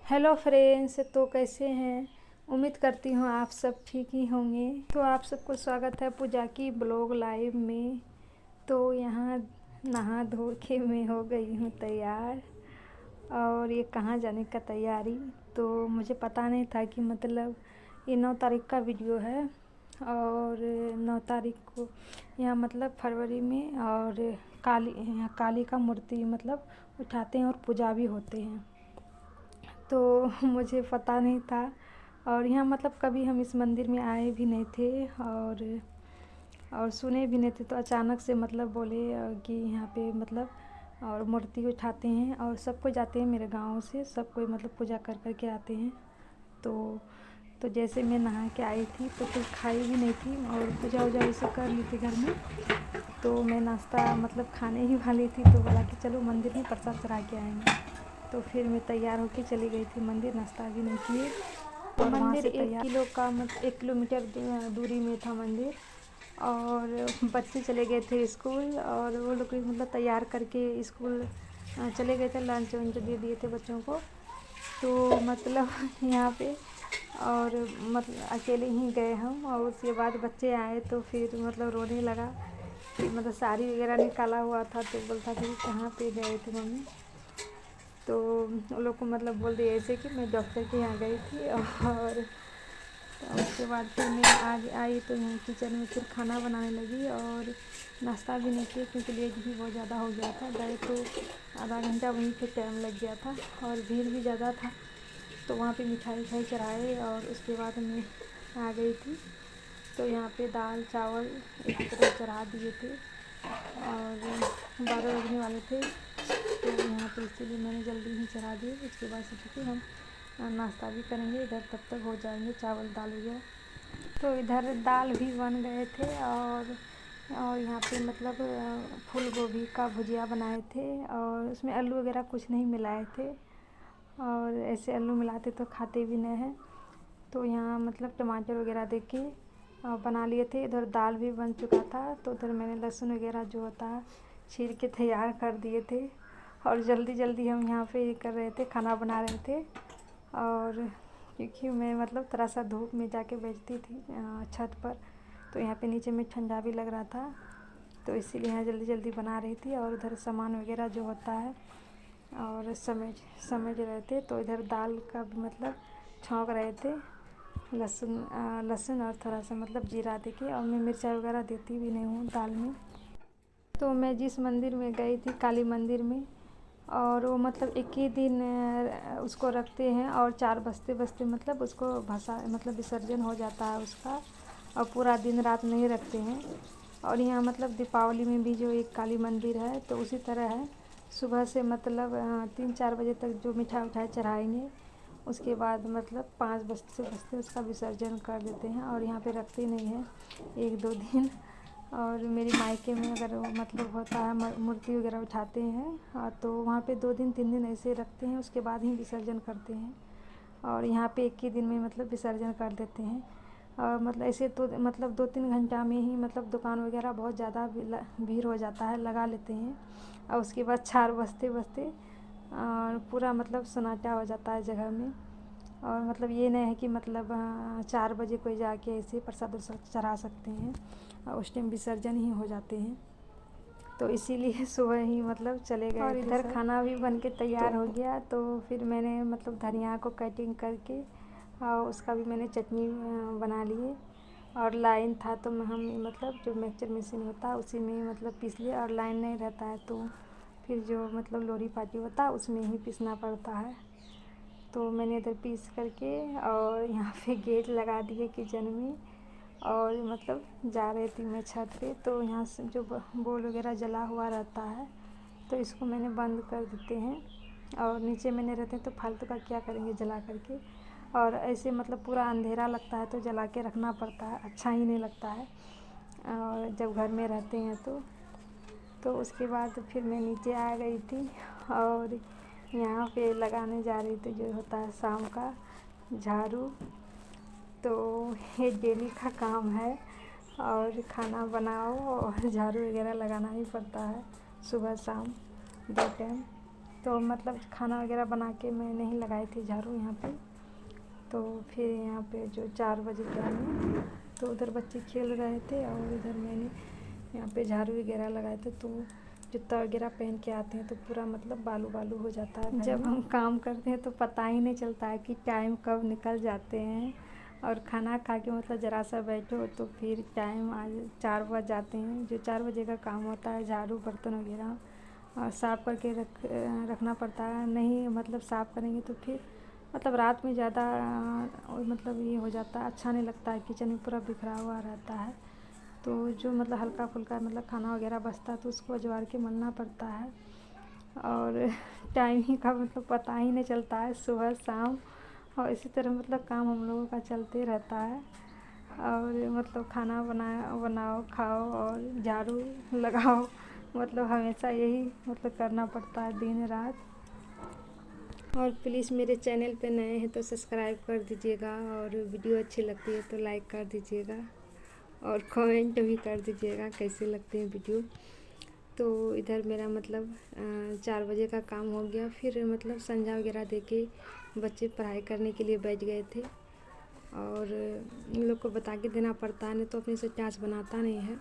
Hello friends, तो कैसे हैं। उम्मीद करती हूँ आप सब ठीक ही होंगे। तो आप सबको स्वागत है पूजा की ब्लॉग लाइव में। तो यहाँ नहा धो के मैं हो गई हूँ तैयार और ये कहाँ जाने का तैयारी। तो मुझे पता नहीं था कि मतलब ये 9 तारीख का वीडियो है और 9 तारीख को यहाँ मतलब फरवरी में और यहाँ काली का मूर्ति मतलब उठाते हैं और पूजा भी होते हैं। तो मुझे पता नहीं था और यहाँ मतलब कभी हम इस मंदिर में आए भी नहीं थे और सुने भी नहीं थे। तो अचानक से मतलब बोले कि यहाँ पे मतलब और मूर्ति उठाते हैं और सब कोई जाते हैं, मेरे गांव से सब कोई मतलब पूजा कर कर के आते हैं। तो जैसे मैं नहा के आई थी तो कुछ खाई भी नहीं थी और पूजा वूजा वैसे कर ली थी घर में। तो मैं नाश्ता मतलब खाने ही वाली थी तो बोला कि चलो मंदिर में प्रसाद चढ़ा के आएंगे। तो फिर मैं तैयार होकर चली गई थी मंदिर, नाश्ता भी नहीं किए। तो मंदिर 1 किलोमीटर दूरी में था मंदिर और बच्चे चले गए थे स्कूल और वो लोग मतलब तैयार करके स्कूल चले गए थे। लंच वंच दे दिए थे बच्चों को। तो मतलब यहाँ पे और मतलब अकेले ही गए हम और उसके बाद बच्चे आए तो फिर मतलब रोने लगा कि मतलब साड़ी वगैरह निकाला हुआ था। तो बोलता था कि कहाँ पे गए थे मम्मी। तो उन लोग को मतलब बोल दिया ऐसे कि मैं डॉक्टर के यहाँ गई थी और तो उसके बाद फिर मैं आज आई तो यहाँ किचन में फिर खाना बनाने लगी और नाश्ता भी नहीं किया क्योंकि लेट भी बहुत ज़्यादा हो गया था। गए तो आधा घंटा वहीं पे टाइम लग गया था और भीड़ भी ज़्यादा था। तो वहाँ पे मिठाई चढ़ाए और उसके बाद मैं आ गई थी। तो यहाँ पे दाल चावल एक तरह चढ़ा दिए थे और 12 बजने वाले थे। तो यहाँ पे इसीलिए मैंने जल्दी ही चढ़ा दिए। उसके बाद सोचा कि हम नाश्ता भी करेंगे, इधर तब तक हो जाएंगे चावल दाल वगैरह। तो इधर दाल भी बन गए थे और यहाँ पे मतलब फूल गोभी का भुजिया बनाए थे और उसमें आलू वगैरह कुछ नहीं मिलाए थे और ऐसे आलू मिलाते तो खाते भी नहीं हैं। तो यहाँ मतलब टमाटर वगैरह दे के बना लिए थे। इधर दाल भी बन चुका था तो उधर मैंने लहसुन वगैरह जो होता है छील के तैयार कर दिए थे और जल्दी जल्दी हम यहाँ पे ये कर रहे थे, खाना बना रहे थे। और क्योंकि मैं मतलब थोड़ा सा धूप में जाके बैठती थी छत पर, तो यहाँ पे नीचे में ठंडा भी लग रहा था तो इसीलिए यहाँ जल्दी जल्दी बना रही थी। और उधर सामान वगैरह जो होता है और समझ रहे थे। तो इधर दाल का भी मतलब छौंक रहे थे लहसुन और थोड़ा सा मतलब जीरा देके। और मैं मिर्चा वगैरह देती भी नहीं हूँ दाल में। तो मैं जिस मंदिर में गई थी काली मंदिर में और वो मतलब एक ही दिन उसको रखते हैं और 4 बजते बजते मतलब उसको मतलब विसर्जन हो जाता है उसका और पूरा दिन रात नहीं रखते हैं। और यहाँ मतलब दीपावली में भी जो एक काली मंदिर है तो उसी तरह है, सुबह से मतलब 3-4 बजे तक जो मिठाई चढ़ाएंगे उसके बाद मतलब 5 बजते बजते उसका विसर्जन कर देते हैं और यहाँ पे रखते नहीं हैं 1-2 दिन। और मेरी मायके में अगर मतलब होता है मूर्ति वगैरह उठाते हैं तो वहाँ पे 2 दिन 3 दिन ऐसे रखते हैं, उसके बाद ही विसर्जन करते हैं। और यहाँ पे एक ही दिन में मतलब विसर्जन कर देते हैं। और मतलब ऐसे तो मतलब 2-3 घंटा में ही मतलब दुकान वगैरह बहुत ज़्यादा भीड़ हो जाता है, लगा लेते हैं। और उसके बाद 4 बजते बजते पूरा मतलब सन्नाटा हो जाता है जगह में। और मतलब ये नहीं है कि मतलब 4 बजे कोई जाके ऐसे प्रसाद चढ़ा सकते हैं और उस टाइम विसर्जन ही हो जाते हैं। तो इसीलिए सुबह ही मतलब चले गए और इधर खाना भी बन के तैयार हो गया। तो फिर मैंने मतलब धनिया को कटिंग करके और उसका भी मैंने चटनी बना लिए और लाइन था तो हम मतलब जो मिक्सचर मशीन होता है उसी में मतलब पीस लिए। और लाइन नहीं रहता है तो फिर जो मतलब लोरी पाटी होता है उसमें ही पीसना पड़ता है। तो मैंने इधर पीस करके और यहाँ पे गेट लगा दिए किचन में और मतलब जा रही थी मैं छत पे। तो यहाँ से जो बोल वगैरह जला हुआ रहता है तो इसको मैंने बंद कर देते हैं और नीचे में नहीं रहते हैं तो फालतू का क्या करेंगे जला करके। और ऐसे मतलब पूरा अंधेरा लगता है तो जला के रखना पड़ता है, अच्छा ही नहीं लगता है और जब घर में रहते हैं तो उसके बाद फिर मैं नीचे आ गई थी और यहाँ पे लगाने जा रही थी जो होता है शाम का झाड़ू। तो ये डेली का काम है और खाना बनाओ और झाड़ू वगैरह लगाना ही पड़ता है सुबह शाम 2 टाइम। तो मतलब खाना वगैरह बना के मैं नहीं लगाई थी झाड़ू यहाँ पे। तो फिर यहाँ पे जो 4 बजे टाइम तो उधर बच्चे खेल रहे थे और इधर मैंने यहाँ पे झाड़ू वगैरह लगाए थे। तो जूता वगैरह पहन के आते हैं तो पूरा मतलब बालू बालू हो जाता है। जब हम काम करते हैं तो पता ही नहीं चलता है कि टाइम कब निकल जाते हैं। और खाना खा के मतलब ज़रा सा बैठो तो फिर टाइम आज 4 बज जाते हैं। जो 4 बजे का काम होता है झाड़ू बर्तन वगैरह और साफ़ करके रखना पड़ता है। नहीं मतलब साफ़ करेंगे तो फिर मतलब रात में ज़्यादा मतलब ये हो जाता है, अच्छा नहीं लगता है। किचन में पूरा बिखरा हुआ रहता है। तो जो मतलब हल्का फुल्का मतलब खाना वगैरह बचता है तो उसको अजवार के मलना पड़ता है। और टाइम ही का मतलब पता ही नहीं चलता है, सुबह शाम। और इसी तरह मतलब काम हम लोगों का चलते रहता है। और मतलब खाना बनाओ खाओ और झाड़ू लगाओ, मतलब हमेशा यही मतलब करना पड़ता है दिन रात। और प्लीज़ मेरे चैनल पे नए हैं तो सब्सक्राइब कर दीजिएगा और वीडियो अच्छी लगती है तो लाइक कर दीजिएगा और कमेंट भी कर दीजिएगा कैसे लगते हैं वीडियो। तो इधर मेरा मतलब 4 बजे का काम हो गया। फिर मतलब संध्या वगैरह देके बच्चे पढ़ाई करने के लिए बैठ गए थे। और इन लोग को बता के देना पड़ता है, नहीं तो अपने से टास्क बनाता नहीं है।